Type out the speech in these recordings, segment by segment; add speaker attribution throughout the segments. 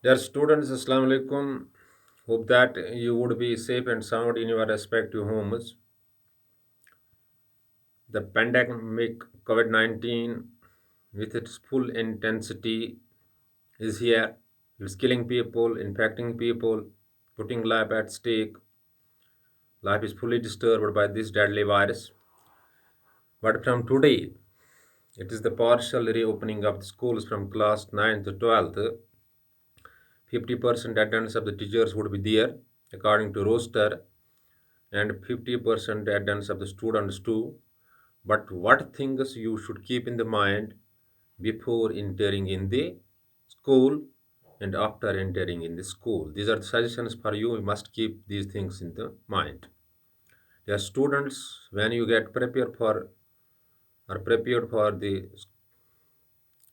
Speaker 1: Dear students, Assalamu alaikum. Hope that you would be safe and sound in your respective homes. The pandemic COVID 19, with its full intensity, is here. It's killing people, infecting people, putting life at stake. Life is fully disturbed by this deadly virus. But from today, it is the partial reopening of the schools from class 9 to 12th. 50% attendance of the teachers would be there according to roster, and 50% attendance of the students too. But what things you should keep in the mind before entering in the school and after entering in the school? These are the suggestions for you. You must keep these things in the mind. Dear students, when you get prepared for the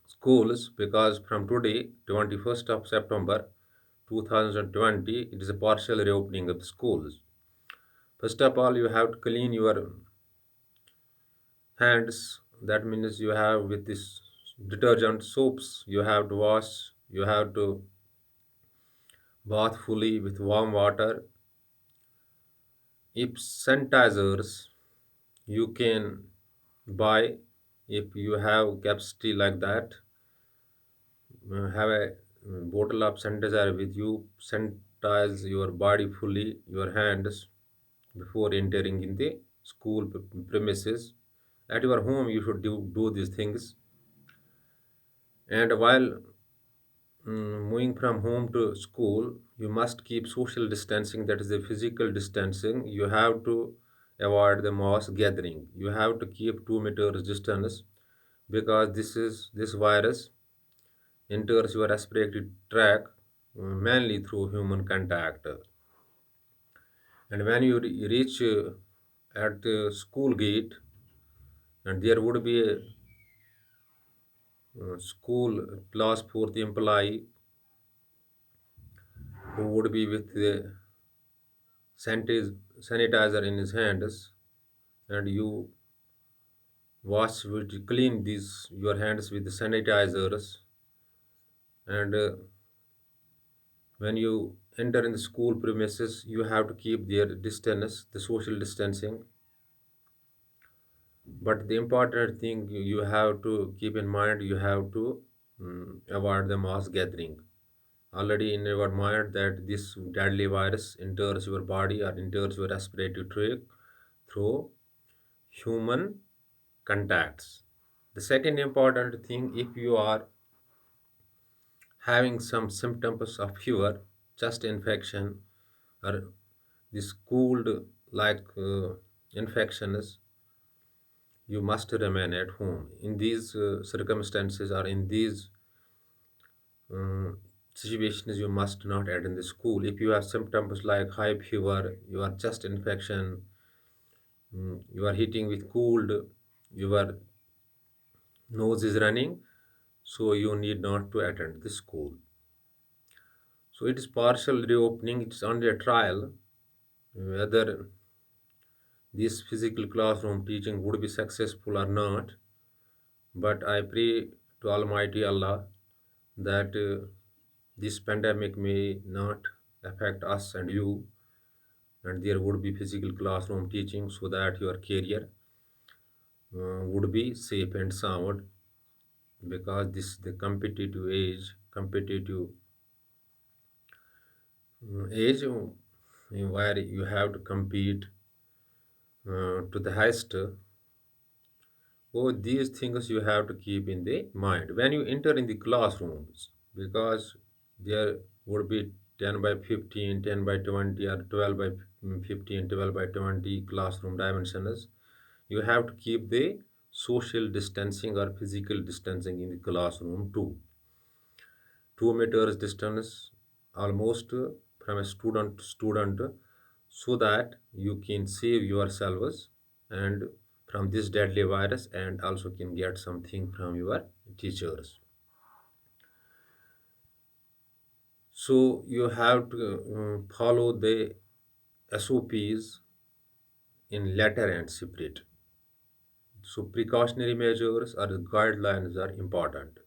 Speaker 1: schools, because from today, 21st of September 2020, it is a partial reopening of the schools. First of all, you have to clean your hands. That means you have with this detergent soaps, you have to wash, you have to bath fully with warm water. If sanitizers you can buy, if you have capacity like that, have a bottle of sanitizer with you. Sanitize your body fully, your hands, before entering in the school premises. At your home you should do these things. And while moving from home to school, you must keep social distancing, that is the physical distancing. You have to avoid the mass gathering. You have to keep 2 meters distance, because this virus enters your respiratory tract mainly through human contact. And when you reach at the school gate, and there would be a school class fourth employee who would be with the sanitizer in his hands, and you wash with clean these your hands with the sanitizers. And when you enter in the school premises, you have to keep their distance, the social distancing. But the important thing you have to keep in mind, you have to avoid the mass gathering. Already in your mind that this deadly virus enters your body or enters your respiratory tract through human contacts. The second important thing, if you are having some symptoms of fever, chest infection, or this cold like infections, you must remain at home. In these circumstances or in these uh, situations, you must not attend the school. If you have symptoms like high fever, your chest infection, you are heating with cold, your nose is running, so you need not to attend the school. So it is partial reopening. It's only a trial whether this physical classroom teaching would be successful or not. But I pray to Almighty Allah that this pandemic may not affect us and you, and there would be physical classroom teaching so that your career would be safe and sound, because this the competitive age where you have to compete to the highest. Oh, these things you have to keep in the mind when you enter in the classrooms, because there would be 10 by 15, 10 by 20, or 12 by 15, 12 by 20 classroom dimensions. You have to keep the social distancing or physical distancing in the classroom too. 2 meters distance almost from a student to student, so that you can save yourselves and from this deadly virus, and also can get something from your teachers. So you have to follow the SOPs in letter and spirit. So precautionary measures or guidelines are important.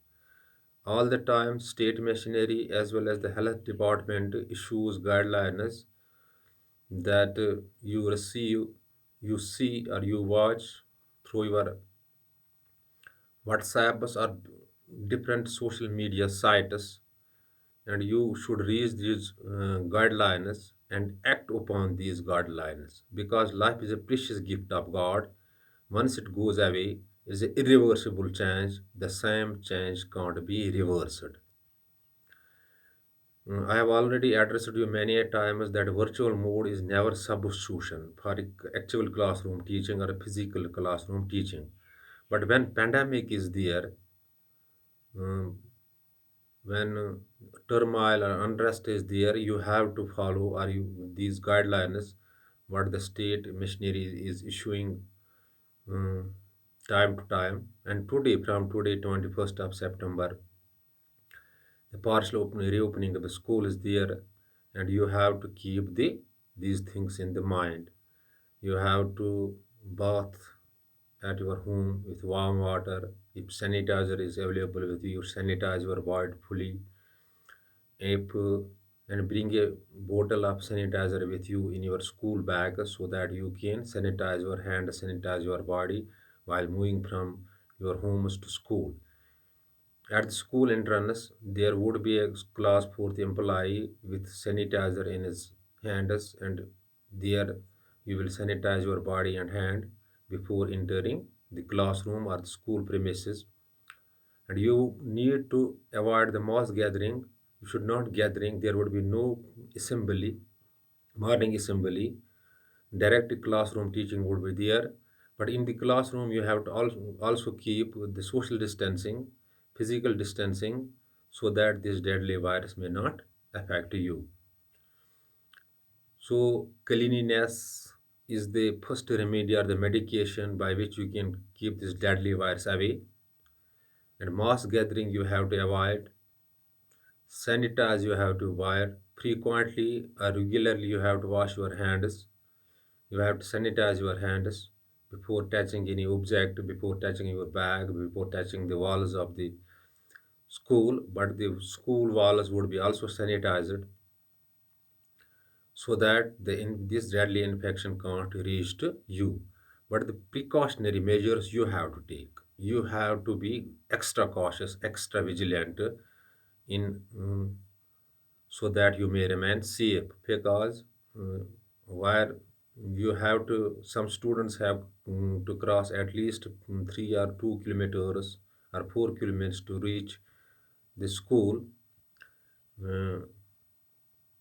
Speaker 1: All the time, state machinery as well as the health department issues guidelines that you receive, you see, or you watch through your WhatsApps or different social media sites, and you should read these guidelines and act upon these guidelines because life is a precious gift of God. Once it goes away, it's an irreversible change. The same change can't be reversed. I have already addressed you many a times that virtual mode is never substitution for actual classroom teaching or physical classroom teaching. But when pandemic is there, um, when turmoil or unrest is there, you have to follow or these guidelines what the state machinery is issuing um, time to time. And today, from today, 21st of September, the partial reopening of the school is there, and you have to keep these things in the mind. You have to bath at your home with warm water. If sanitizer is available with you, sanitize your body fully. If and bring a bottle of sanitizer with you in your school bag so that you can sanitize your hand, sanitize your body while moving from your homes to school. At the school entrance, there would be a class fourth employee with sanitizer in his hands, and there you will sanitize your body and hand before entering the classroom or the school premises. And you need to avoid the mass gathering. You should not gathering. There would be no assembly, morning assembly. Direct classroom teaching would be there, but in the classroom you have to also keep the social distancing, physical distancing, so that this deadly virus may not affect you. So cleanliness is the first remedy or the medication by which you can keep this deadly virus away. And mass gathering you have to avoid. Sanitize you have to wear frequently or regularly. You have to wash your hands. You have to sanitize your hands before touching any object, before touching your bag, before touching the walls of the school. But the school walls would be also sanitized so that this deadly infection can't reach to you. But the precautionary measures you have to take. You have to be extra cautious, extra vigilant in so that you may remain safe because uh, where you have to some students have to cross at least 3 or 2 kilometers or 4 kilometers to reach the school. uh,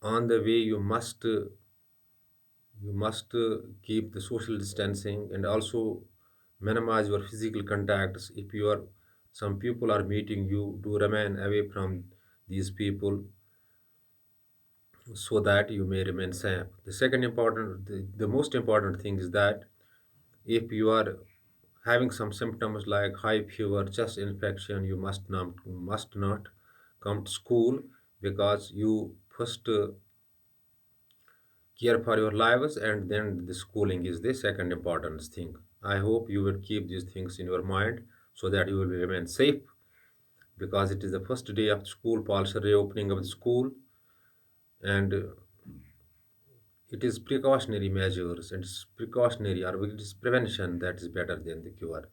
Speaker 1: on the way you must keep the social distancing and also minimize your physical contacts. If you are some people are meeting you, do remain away from these people so that you may remain safe. The most important thing is that if you are having some symptoms like high fever, chest infection, you must not come to school because you first care for your lives and then the schooling is the second important thing. I hope you will keep these things in your mind so that you will remain safe because it is the first day of school, partial reopening of the school, and it is precautionary measures and it's precautionary or it is prevention that is better than the cure.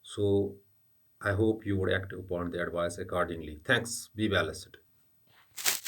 Speaker 1: So I hope you would act upon the advice accordingly. Thanks. Be balanced.